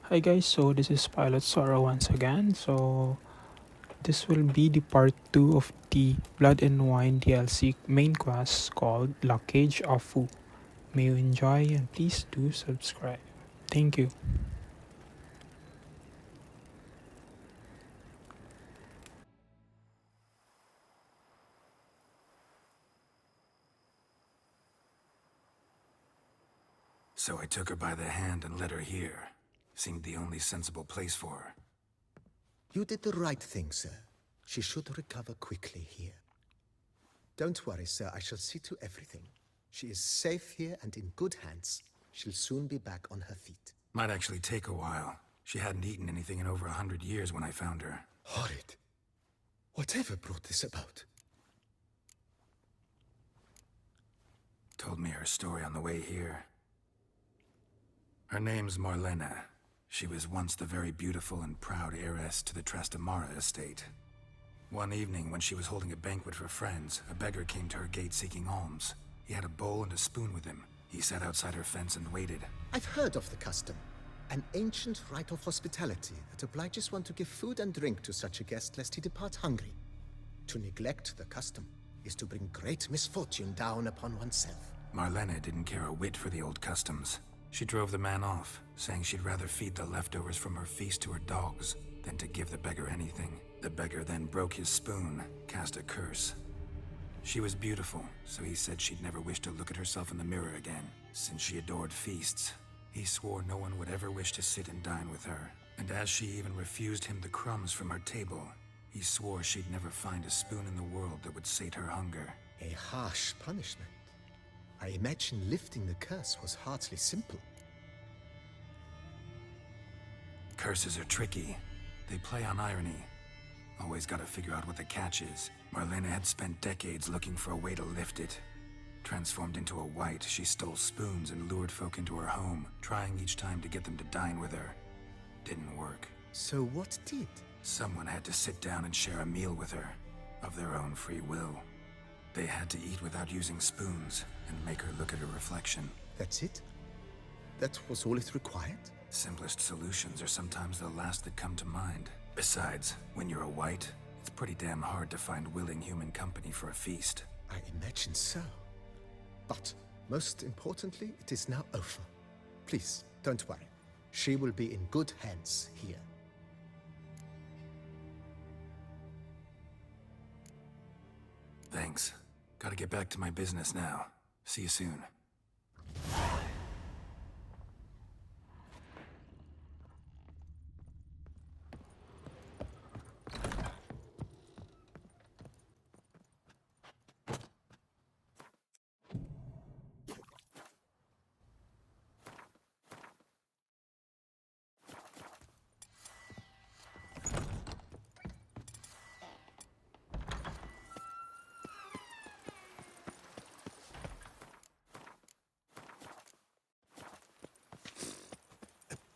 Hi guys, so this is Pilot Sora once again. So this will be the part 2 of the Blood and Wine DLC main quest called La Cage of Fu. May you enjoy and please do subscribe. Thank you. So I took her by the hand and led her here. Seemed the only sensible place for her. You did the right thing, sir. She should recover quickly here. Don't worry, sir. I shall see to everything. She is safe here and in good hands. She'll soon be back on her feet. Might actually take a while. She hadn't eaten anything in over 100 years when I found her. Horrid. Whatever brought this about? Told me her story on the way here. Her name's Marlena. She was once the very beautiful and proud heiress to the Trastamara estate. One evening, when she was holding a banquet for friends, a beggar came to her gate seeking alms. He had a bowl and a spoon with him. He sat outside her fence and waited. I've heard of the custom. An ancient rite of hospitality that obliges one to give food and drink to such a guest lest he depart hungry. To neglect the custom is to bring great misfortune down upon oneself. Marlena didn't care a whit for the old customs. She drove the man off, saying she'd rather feed the leftovers from her feast to her dogs than to give the beggar anything. The beggar then broke his spoon, cast a curse. She was beautiful, so he said she'd never wish to look at herself in the mirror again. Since she adored feasts, he swore no one would ever wish to sit and dine with her. And as she even refused him the crumbs from her table, he swore she'd never find a spoon in the world that would sate her hunger. A harsh punishment. I imagine lifting the curse was hardly simple. Curses are tricky. They play on irony. Always gotta figure out what the catch is. Marlena had spent decades looking for a way to lift it. Transformed into a wight, she stole spoons and lured folk into her home, trying each time to get them to dine with her. Didn't work. So what did? Someone had to sit down and share a meal with her, of their own free will. They had to eat without using spoons, and make her look at her reflection. That's it? That was all it required? Simplest solutions are sometimes the last that come to mind. Besides, when you're a wight, it's pretty damn hard to find willing human company for a feast. I imagine so. But, most importantly, it is now over. Please, don't worry. She will be in good hands here. Thanks. Gotta get back to my business now. See you soon.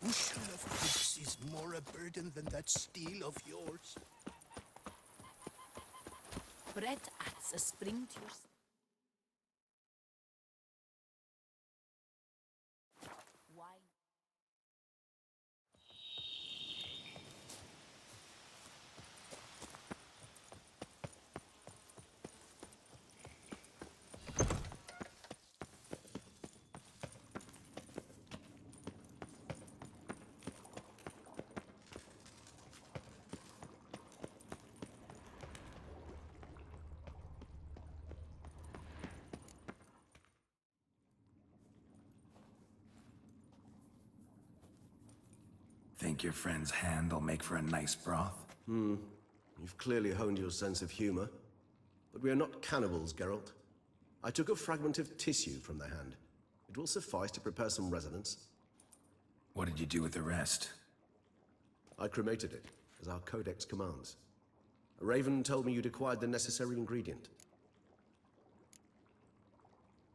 Bushel of goods is more a burden than that steel of yours. Bread adds a spring to your wine. Think your friend's hand will make for a nice broth? You've clearly honed your sense of humor. But we are not cannibals, Geralt. I took a fragment of tissue from the hand. It will suffice to prepare some resonance. What did you do with the rest? I cremated it, as our codex commands. A raven told me you'd acquired the necessary ingredient.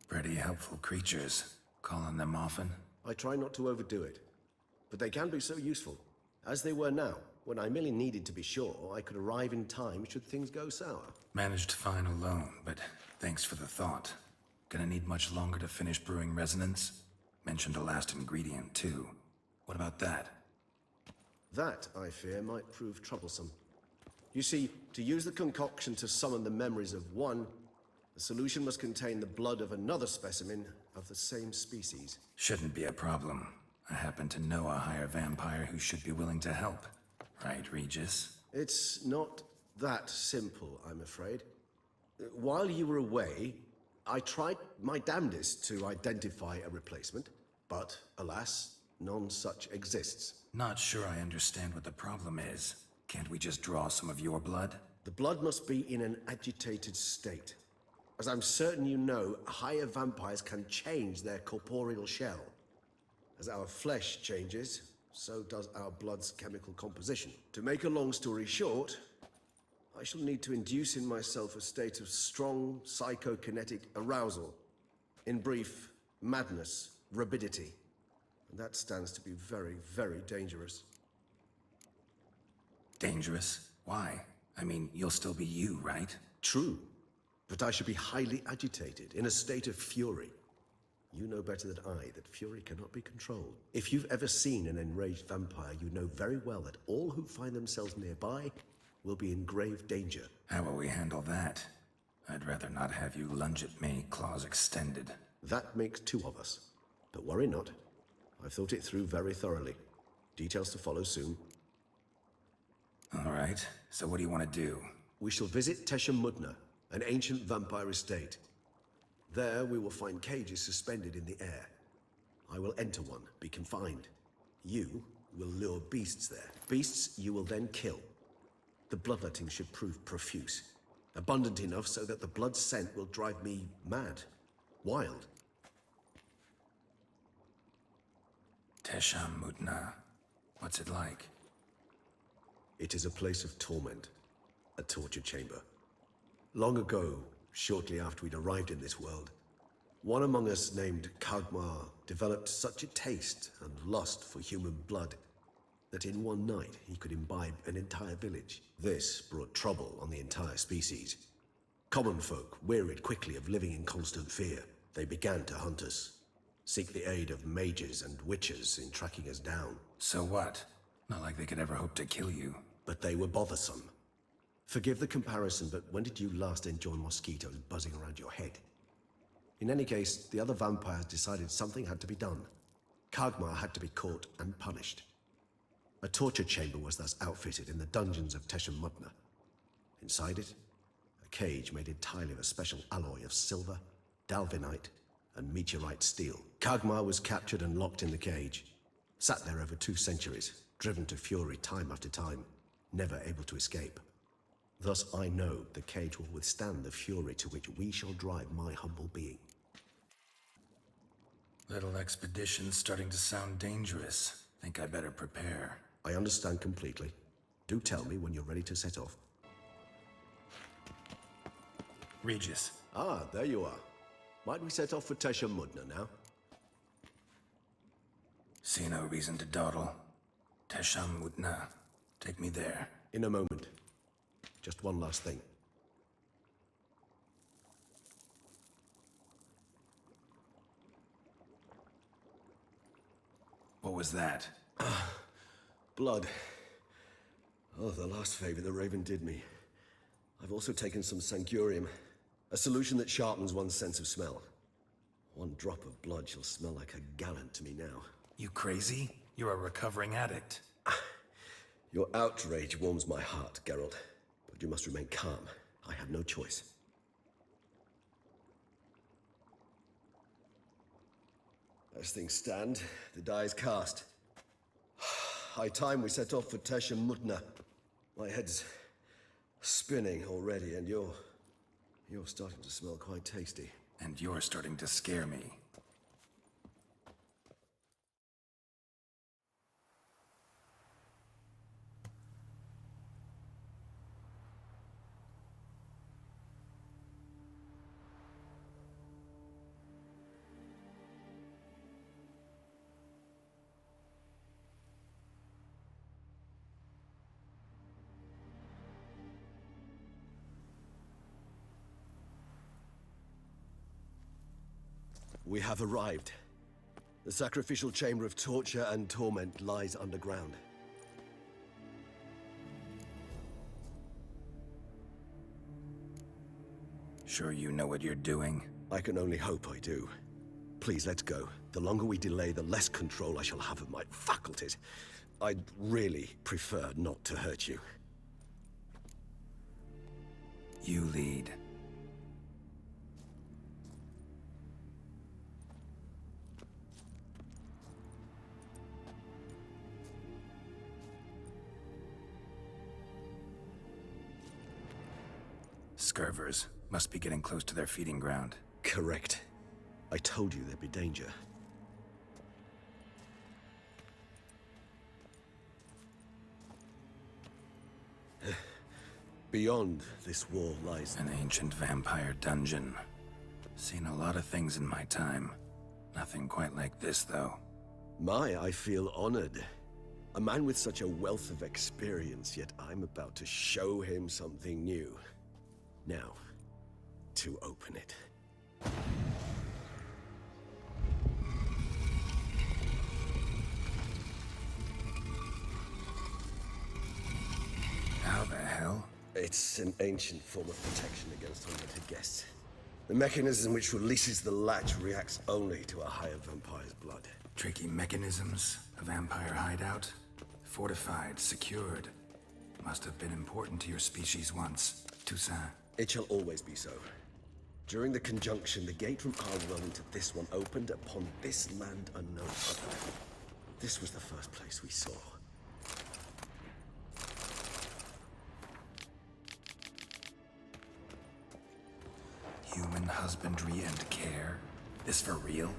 Pretty helpful creatures. Calling them often? I try not to overdo it. But they can be so useful. As they were now, when I merely needed to be sure I could arrive in time should things go sour. Managed fine alone, but thanks for the thought. Gonna need much longer to finish brewing resonance? Mentioned a last ingredient, too. What about that? That, I fear, might prove troublesome. You see, to use the concoction to summon the memories of one, the solution must contain the blood of another specimen of the same species. Shouldn't be a problem. I happen to know a higher vampire who should be willing to help. Right, Regis? It's not that simple, I'm afraid. While you were away, I tried my damnedest to identify a replacement, but alas, none such exists. Not sure I understand what the problem is. Can't we just draw some of your blood? The blood must be in an agitated state. As I'm certain you know, higher vampires can change their corporeal shell. As our flesh changes, so does our blood's chemical composition. To make a long story short, I shall need to induce in myself a state of strong psychokinetic arousal. In brief, madness, rabidity. And that stands to be very, very dangerous. Dangerous? Why? I mean, you'll still be you, right? True. But I should be highly agitated, in a state of fury. You know better than I that fury cannot be controlled. If you've ever seen an enraged vampire, you know very well that all who find themselves nearby will be in grave danger. How will we handle that? I'd rather not have you lunge at me, claws extended. That makes two of us. But worry not. I've thought it through very thoroughly. Details to follow soon. All right, so what do you want to do? We shall visit Tesha Mudna, an ancient vampire estate. There we will find cages suspended in the air. I will enter one, be confined. You will lure beasts there. Beasts you will then kill. The bloodletting should prove profuse. Abundant enough so that the blood scent will drive me mad. Wild. Tesha Mudna. What's it like? It is a place of torment. A torture chamber. Long ago, shortly after we'd arrived in this world, one among us named Kagmar developed such a taste and lust for human blood that in one night he could imbibe an entire village. This brought trouble on the entire species. Common folk wearied quickly of living in constant fear. They began to hunt us, seek the aid of mages and witches in tracking us down. So what? Not like they could ever hope to kill you. But they were bothersome. Forgive the comparison, but when did you last enjoy mosquitoes buzzing around your head? In any case, the other vampires decided something had to be done. Kagmar had to be caught and punished. A torture chamber was thus outfitted in the dungeons of Tesha Mudna. Inside it, a cage made entirely of a special alloy of silver, dalvinite, and meteorite steel. Kagmar was captured and locked in the cage. Sat there over 2 centuries, driven to fury time after time, never able to escape. Thus I know the cage will withstand the fury to which we shall drive my humble being. Little expedition's starting to sound dangerous. Think I better prepare. I understand completely. Do tell me when you're ready to set off. Regis. Ah, there you are. Might we set off for Tesha Mudna now? See no reason to dawdle. Tesha Mudna. Take me there. In a moment. Just one last thing. What was that? Blood. Oh, the last favor the Raven did me. I've also taken some Sancurium, a solution that sharpens one's sense of smell. One drop of blood shall smell like a gallon to me now. You crazy? You're a recovering addict. Your outrage warms my heart, Geralt. But you must remain calm. I have no choice. As things stand, the die is cast. High time we set off for Tesha Mudna. My head's spinning already, and you're starting to smell quite tasty. And you're starting to scare me. We have arrived. The sacrificial chamber of torture and torment lies underground. Sure you know what you're doing? I can only hope I do. Please, let's go. The longer we delay, the less control I shall have of my faculties. I'd really prefer not to hurt you. You lead. Scurvers. Must be getting close to their feeding ground. Correct. I told you there'd be danger. Beyond this wall lies An ancient vampire dungeon. Seen a lot of things in my time. Nothing quite like this, though. I feel honored. A man with such a wealth of experience, yet I'm about to show him something new. Now, to open it. How the hell? It's an ancient form of protection against unwanted guests. The mechanism which releases the latch reacts only to a higher vampire's blood. Tricky mechanisms? A vampire hideout? Fortified, secured. Must have been important to your species once. Toussaint. It shall always be so. During the conjunction, the gate from our world into this one opened upon this land unknown other. This was the first place we saw. Human husbandry and care? This for real?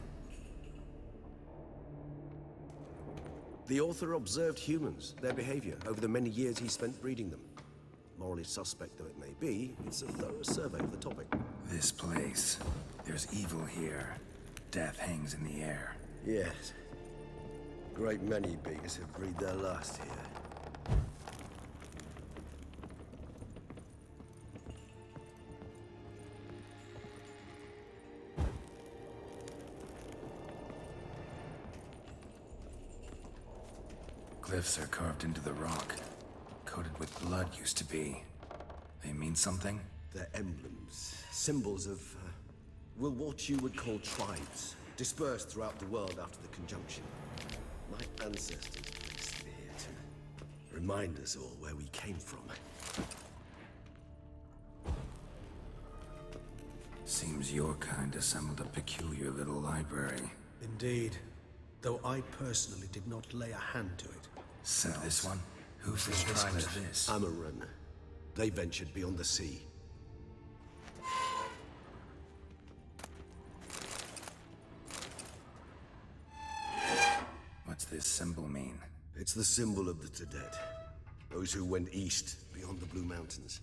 The author observed humans, their behavior, over the many years he spent breeding them. Morally suspect though it may be, it's a thorough survey of the topic. This place. There's evil here. Death hangs in the air. Yes. Great many beings have breathed their last here. Glyphs are carved into the rock. Coated with blood used to be. They mean something? They're emblems, symbols of, well, what you would call tribes, dispersed throughout the world after the conjunction. My ancestors placed them here to remind us all where we came from. Seems your kind assembled a peculiar little library. Indeed. Though I personally did not lay a hand to it. So this one? Who's this tribe to this? Amaran. They ventured beyond the sea. What's this symbol mean? It's the symbol of the Tedet. Those who went east, beyond the Blue Mountains.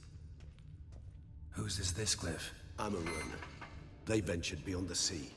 Whose is this glyph? Amaran. They ventured beyond the sea.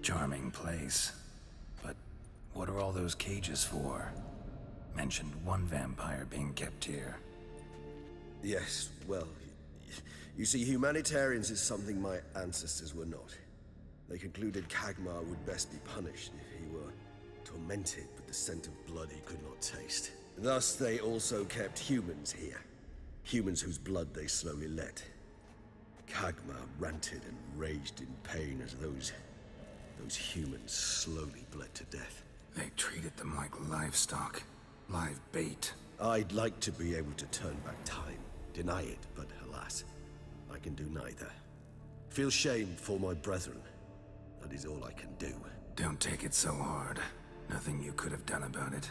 Charming place. But what are all those cages for? Mentioned one vampire being kept here. Yes, well, you see, humanitarians is something my ancestors were not. They concluded Kagmar would best be punished if he were tormented with the scent of blood he could not taste. Thus, they also kept humans here. Humans whose blood they slowly let. Kagmar ranted and raged in pain as those humans slowly bled to death. They treated them like livestock. Live bait. I'd like to be able to turn back time. Deny it, but alas, I can do neither. Feel shame for my brethren. That is all I can do. Don't take it so hard. Nothing you could have done about it.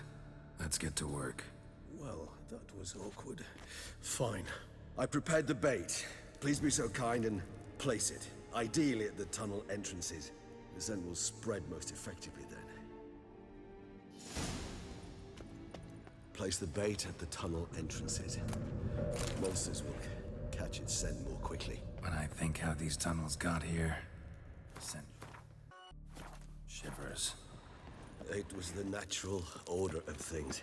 Let's get to work. Well, that was awkward. Fine. I prepared the bait. Please be so kind and place it. Ideally at the tunnel entrances. The scent will spread most effectively then. Place the bait at the tunnel entrances. Monsters will catch patch its scent more quickly. When I think how these tunnels got here, sent shivers. It was the natural order of things.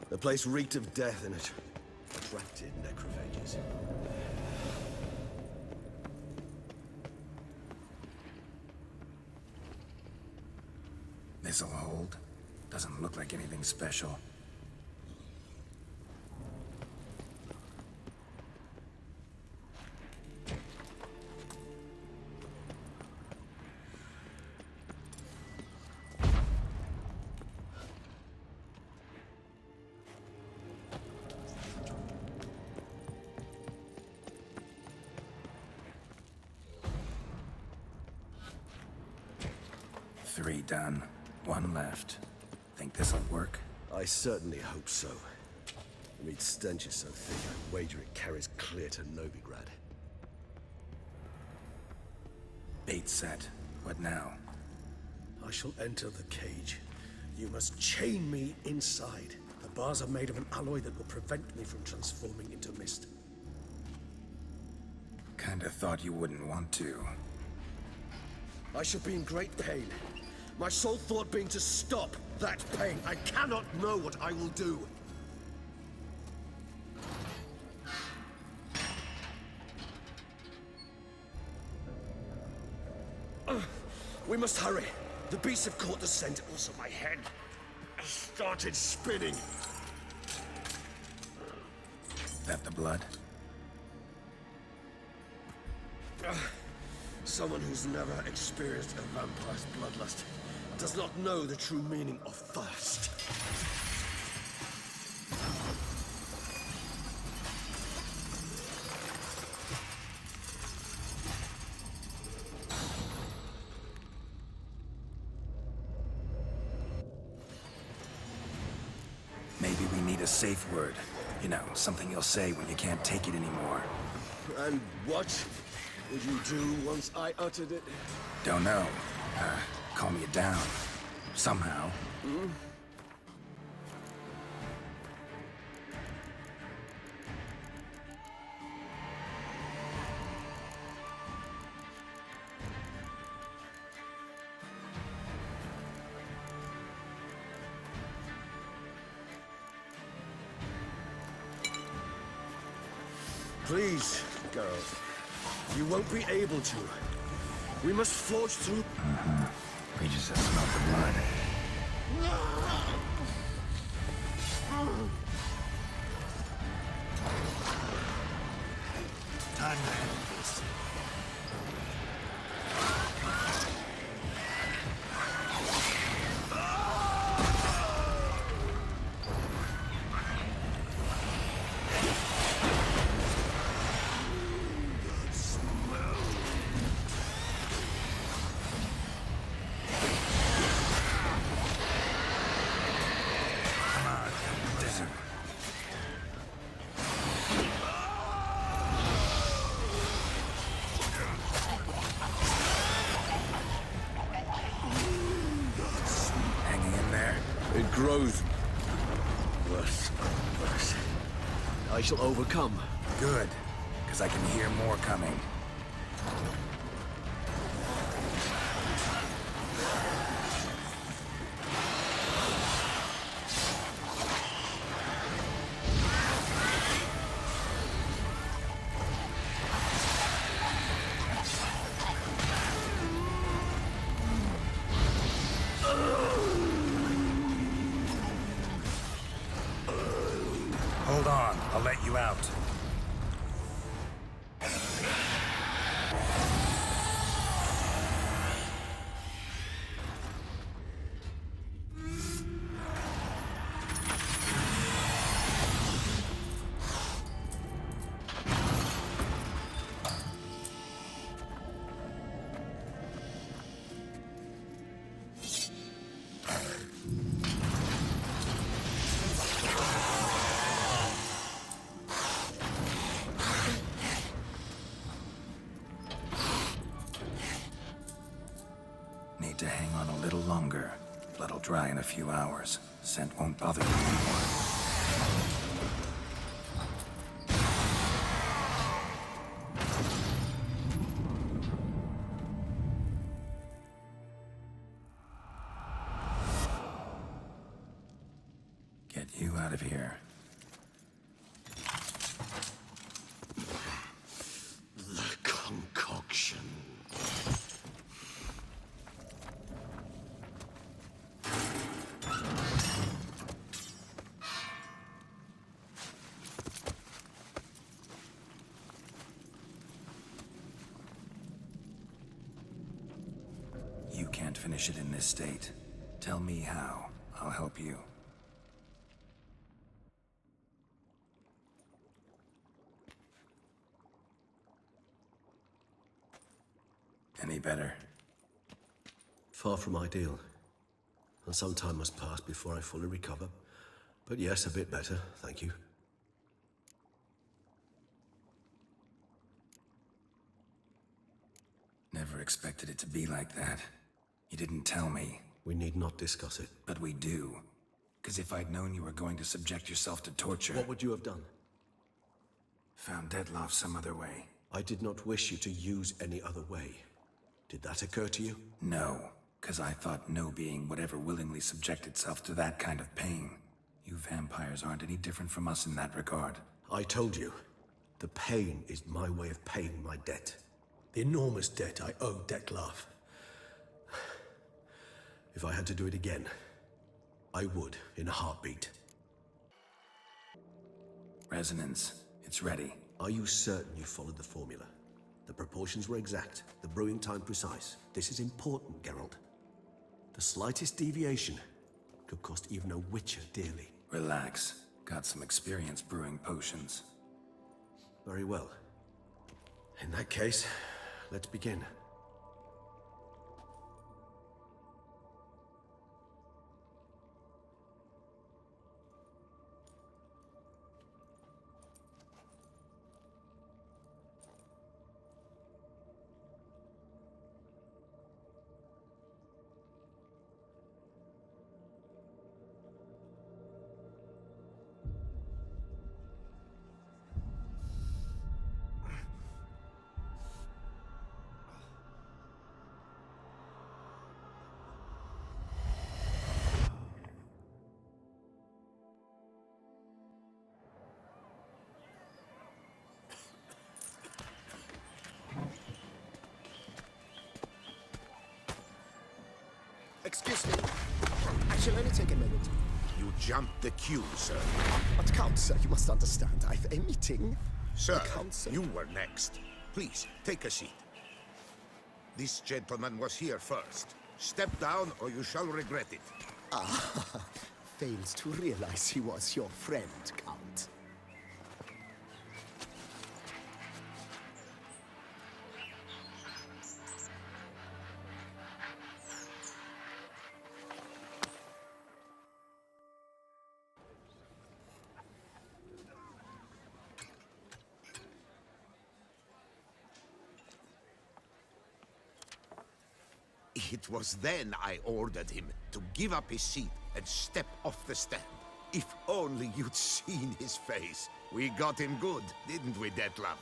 The place reeked of death and it attracted necrophages. This'll hold. Doesn't look like anything special. Three done. One left. Think this'll work? I certainly hope so. The meat stench is so thick, I wager it carries clear to Novigrad. Bait set. What now? I shall enter the cage. You must chain me inside. The bars are made of an alloy that will prevent me from transforming into mist. Kinda thought you wouldn't want to. I shall be in great pain. My sole thought being to stop that pain. I cannot know what I will do. We must hurry. The beasts have caught the scent. Also, my head started spinning. That the blood? Someone who's never experienced a vampire's bloodlust does not know the true meaning of thirst. Maybe we need a safe word. You know, something you'll say when you can't take it anymore. And what would you do once I uttered it? Don't know. Calm you down. Somehow. Please, girls. You won't be able to. We must forge through. We just have smelled the blood. Time to handle this. It grows worse and worse. I shall overcome. Good, because I can hear more coming. Hold on, I'll let you out. Need to hang on a little longer. Blood'll dry in a few hours. Scent won't bother you anymore. you out of here. The concoction. You can't finish it in this state. Tell me how. I'll help you. Any better? Far from ideal. And some time must pass before I fully recover. But yes, a bit better, thank you. Never expected it to be like that. You didn't tell me. We need not discuss it. But we do. Because if I'd known you were going to subject yourself to torture... What would you have done? Found Dettlaff some other way. I did not wish you to use any other way. Did that occur to you? No, because I thought no being would ever willingly subject itself to that kind of pain. You vampires aren't any different from us in that regard. I told you, the pain is my way of paying my debt. The enormous debt I owe Dettlaff. If I had to do it again, I would in a heartbeat. Resonance. It's ready. Are you certain you followed the formula? The proportions were exact, the brewing time precise. This is important, Geralt. The slightest deviation could cost even a witcher dearly. Relax. Got some experience brewing potions. Very well. In that case, let's begin. Excuse me. I shall only take a minute. You jumped the queue, sir. But Count, sir, you must understand. I've a meeting. Sir, Council. you were next. Please, take a seat. This gentleman was here first. Step down or you shall regret it. Fails to realize he was your friend, Count. It was then I ordered him to give up his seat and step off the stand. If only you'd seen his face. We got him good, didn't we, Dettlaff?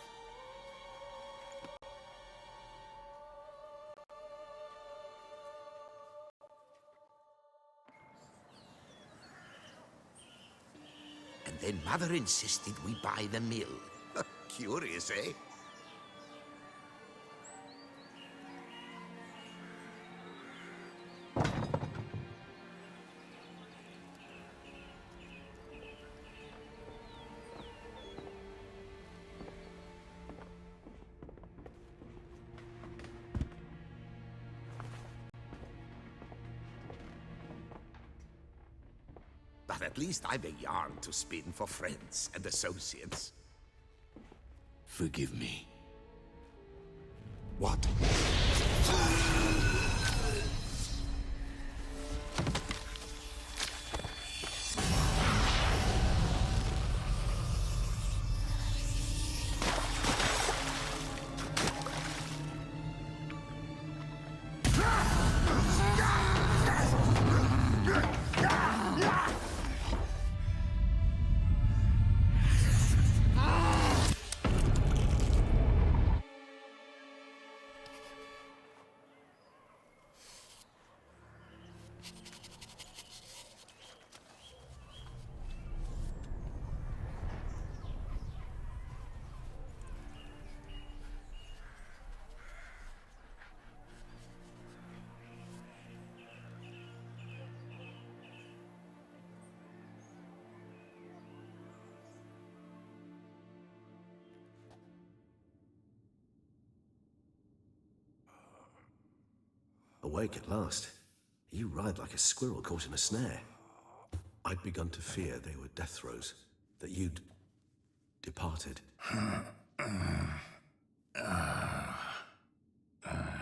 And then Mother insisted we buy the mill. Curious, eh? But at least I've a yarn to spin for friends and associates. Forgive me. What? Awake at last. You ride like a squirrel caught in a snare. I'd begun to fear they were death throes, that you'd departed.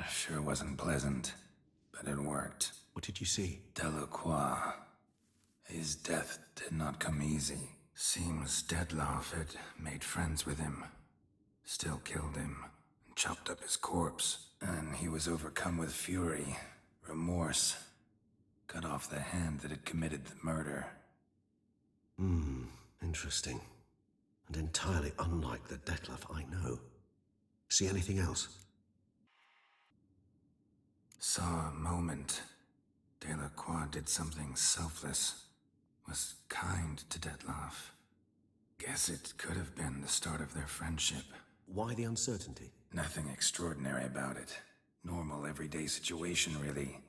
Sure wasn't pleasant, but it worked. What did you see? Delacroix. His death did not come easy. Seems Dettlaff had made friends with him. Still killed him, and chopped up his corpse. And he was overcome with fury, remorse. Cut off the hand that had committed the murder. Interesting. And entirely unlike the Dettlaff I know. See anything else? Saw a moment. Delacroix did something selfless. Was kind to Dettlaff. Guess it could have been the start of their friendship. Why the uncertainty? Nothing extraordinary about it. Normal, everyday situation, really.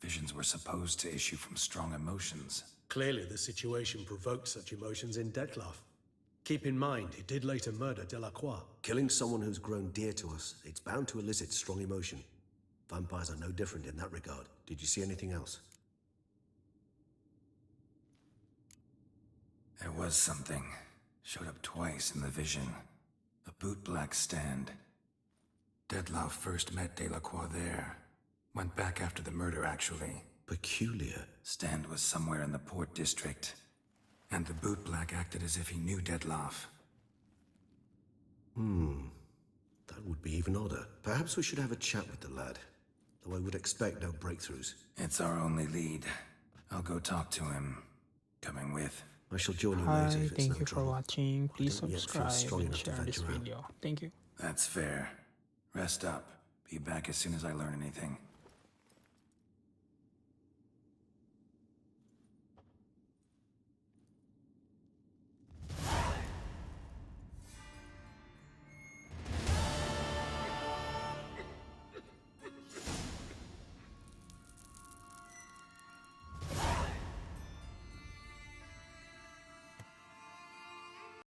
Visions were supposed to issue from strong emotions. Clearly, the situation provoked such emotions in Dettlaff. Keep in mind, he did later murder Delacroix. Killing someone who's grown dear to us, it's bound to elicit strong emotion. Vampires are no different in that regard. Did you see anything else? There was something. Showed up twice in the vision. A bootblack stand. Dettlaff first met Delacroix there. Went back after the murder, actually. Peculiar. Stand was somewhere in the port district. And the bootblack acted as if he knew Dettlaff. That would be even odder. Perhaps we should have a chat with the lad. Though I would expect no breakthroughs. It's our only lead. I'll go talk to him. Coming with. I shall join you Hi, later if it's thank no you for trouble. watching. Please don't yet feel subscribe strong and enough to share this venture out. video. Thank you. That's fair. Rest up. Be back as soon as I learn anything.